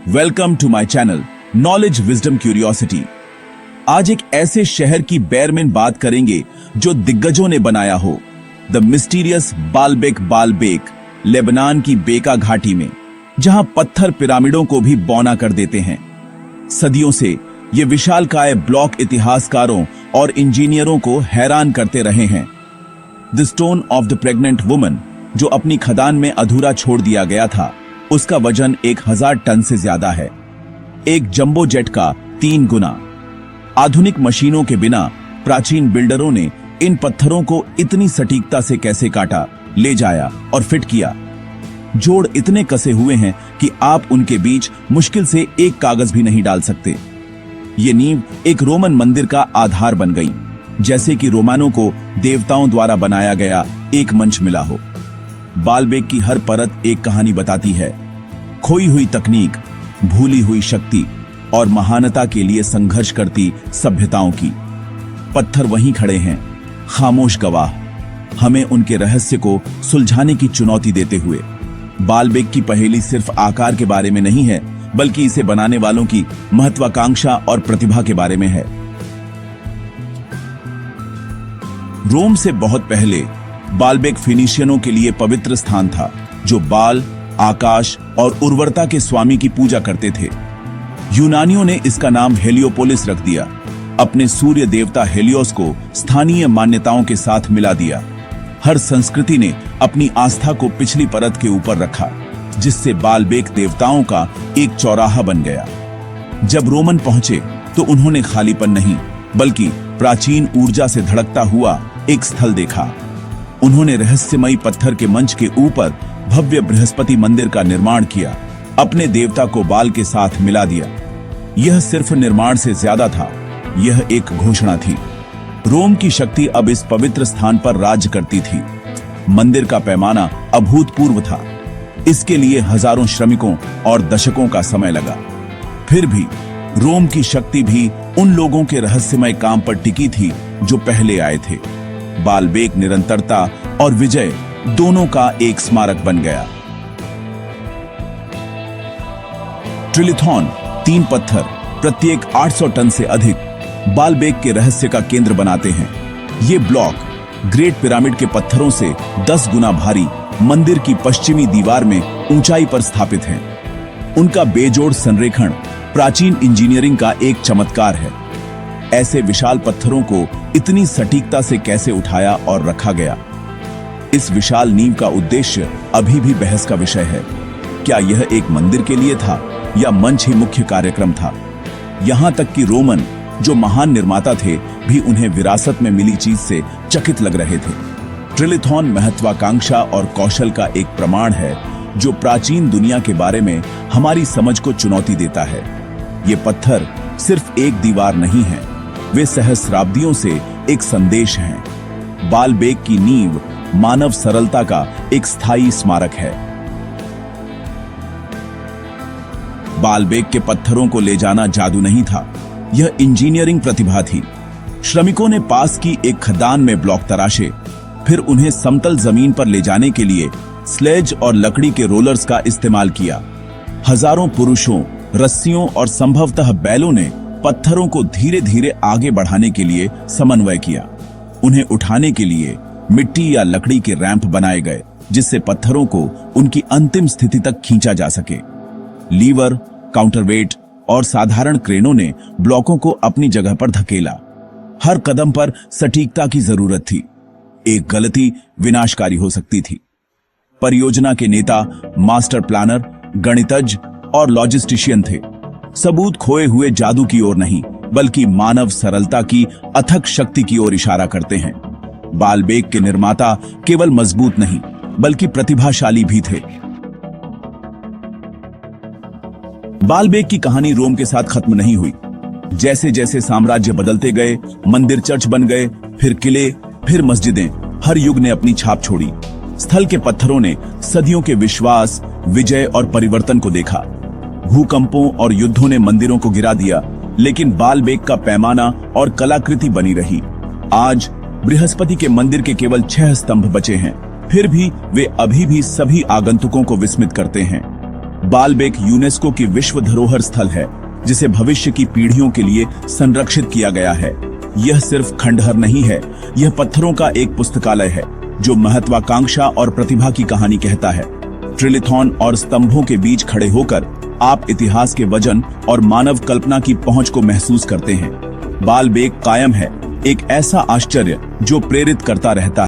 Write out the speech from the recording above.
Welcome to my channel knowledge wisdom curiosity. आज एक ऐसे शहर की बेरमिन बात करेंगे जो दिग्गजों ने बनाया हो, द मिस्टीरियस बालबेक, लेबनान की बेका घाटी में, जहां पत्थर पिरामिडों को भी बौना कर देते हैं। सदियों से ये विशालकाय ब्लॉक इतिहासकारों और इंजीनियरों को हैरान करते रहे हैं। The stone of the pregnant woman, जो अपनी खदान में अधूरा छोड़ दिया गया था, उसका वजन 1000 टन से ज्यादा है, एक जंबो जेट का 3 गुना। आधुनिक मशीनों के बिना प्राचीन बिल्डरों ने इन पत्थरों को इतनी सटीकता से कैसे काटा, ले जाया और फिट किया। जोड़ इतने कसे हुए हैं कि आप उनके बीच मुश्किल से एक कागज भी नहीं डाल सकते। ये नींव एक रोमन मंदिर का आधार बन गई, जैसे कि रोमानों को देवताओं द्वारा बनाया गया एक मंच मिला हो। बालबेक की हर परत एक कहानी बताती है, खोई हुई तकनीक, भूली हुई शक्ति और महानता के लिए संघर्ष करती सभ्यताओं की। पत्थर वहीं खड़े हैं, खामोश गवाह, हमें उनके रहस्य को सुलझाने की चुनौती देते हुए। बालबेक की पहेली सिर्फ आकार के बारे में नहीं है, बल्कि इसे बनाने वालों की महत्वाकांक्षा और प्रतिभा के बारे में है। रोम से बहुत पहले बालबेक फिनिशियनों के लिए पवित्र स्थान था, जो बाल, आकाश और उर्वरता के स्वामी की पूजा करते थे। यूनानियों ने इसका नाम हेलियोपोलिस रख दिया, अपने सूर्य देवता हेलियोस को स्थानीय मान्यताओं के साथ मिला दिया। हर संस्कृति ने अपनी आस्था को पिछली परत के ऊपर रखा, जिससे बालबेक देवताओं का एक चौराहा बन गया। जब रोमन पहुंचे तो उन्होंने खालीपन नहीं, बल्कि प्राचीन ऊर्जा से धड़कता हुआ एक स्थल देखा। उन्होंने रहस्यमयी पत्थर के मंच के ऊपर भव्य बृहस्पति मंदिर का निर्माण किया, अपने देवता को बाल के साथ मिला दिया। यह सिर्फ निर्माण से ज्यादा था, यह एक घोषणा थी। रोम की शक्ति अब इस पवित्र स्थान पर राज्य करती थी। मंदिर का पैमाना अभूतपूर्व था, इसके लिए हजारों श्रमिकों और दशकों का समय लगा। फिर भी रोम की शक्ति भी उन लोगों के रहस्यमय काम पर टिकी थी जो पहले आए थे। बालबेक निरंतरता और विजय दोनों का एक स्मारक बन गया। ट्रिलिथॉन 3 पत्थर, प्रत्येक 800 टन से अधिक, बालबेक के रहस्य का केंद्र बनाते हैं। ये ब्लॉक ग्रेट पिरामिड के पत्थरों से 10 गुना भारी मंदिर की पश्चिमी दीवार में ऊंचाई पर स्थापित हैं। उनका बेजोड़ संरेखण प्राचीन इंजीनियरिंग का एक चमत्कार है। ऐसे विशाल पत्थरों को इतनी सटीकता से कैसे उठाया और रखा गया? इस विशाल नींव का उद्देश्य अभी भी बहस का विषय है। क्या यह एक मंदिर के लिए था या मंच ही मुख्य कार्यक्रम था? यहां तक कि रोमन, जो महान निर्माता थे, भी उन्हें विरासत में मिली चीज से चकित लग रहे थे। ट्रिलिथॉन महत्वाकांक्षा और कौशल का एक प्रमाण है, जो प्राचीन दुनिया के बारे में हमारी समझ को चुनौती देता है। ये पत्थर सिर्फ एक दीवार नहीं है, वे सहस्राब्दियों से एक संदेश हैं। बालबेक की नींव मानव सरलता का एक स्थायी स्मारक है। बालबेक के पत्थरों को ले जाना जादू नहीं था, यह इंजीनियरिंग प्रतिभा थी। श्रमिकों ने पास की एक खदान में ब्लॉक तराशे, फिर उन्हें समतल जमीन पर ले जाने के लिए स्लेज और लकड़ी के रोलर्स का इस्तेमाल किया। हजारों पुरुषों, रस्सियों और संभवतः बैलों ने पत्थरों को धीरे धीरे आगे बढ़ाने के लिए समन्वय किया। उन्हें उठाने के लिए मिट्टी या लकड़ी के रैंप बनाए गए, जिससे पत्थरों को उनकी अंतिम स्थिति तक खींचा जा सके। लीवर, काउंटरवेट और साधारण क्रेनों ने ब्लॉकों को अपनी जगह पर धकेला। हर कदम पर सटीकता की जरूरत थी, एक गलती विनाशकारी हो सकती थी। परियोजना के नेता मास्टर प्लानर, गणितज्ञ और लॉजिस्टिशियन थे। सबूत खोए हुए जादू की ओर नहीं, बल्कि मानव सरलता की अथक शक्ति की ओर इशारा करते हैं। बालबेक के निर्माता केवल मजबूत नहीं, बल्कि प्रतिभाशाली भी थे। बालबेक की कहानी रोम के साथ खत्म नहीं हुई। जैसे जैसे साम्राज्य बदलते गए, मंदिर चर्च बन गए, फिर किले, फिर मस्जिदें, हर युग ने अपनी छाप छोड़ी। स्थल के पत्थरों ने सदियों के विश्वास, विजय और परिवर्तन को देखा। भूकंपों और युद्धों ने मंदिरों को गिरा दिया, लेकिन बालबेक का पैमाना और कलाकृति बनी रही। आज बृहस्पति के मंदिर के केवल 6 स्तंभ बचे हैं, फिर भी वे अभी भी सभी आगंतुकों को विस्मित करते हैं। बालबेक यूनेस्को की विश्व धरोहर स्थल है, जिसे भविष्य की पीढ़ियों के लिए संरक्षित किया गया है। यह सिर्फ खंडहर नहीं है, यह पत्थरों का एक पुस्तकालय है जो महत्वाकांक्षा और प्रतिभा की कहानी कहता है। ट्रिलिथॉन और स्तंभों के बीच खड़े होकर आप इतिहास के वजन और मानव कल्पना की पहुंच को महसूस करते हैं। बालबेक कायम है, एक ऐसा आश्चर्य जो प्रेरित करता रहता है।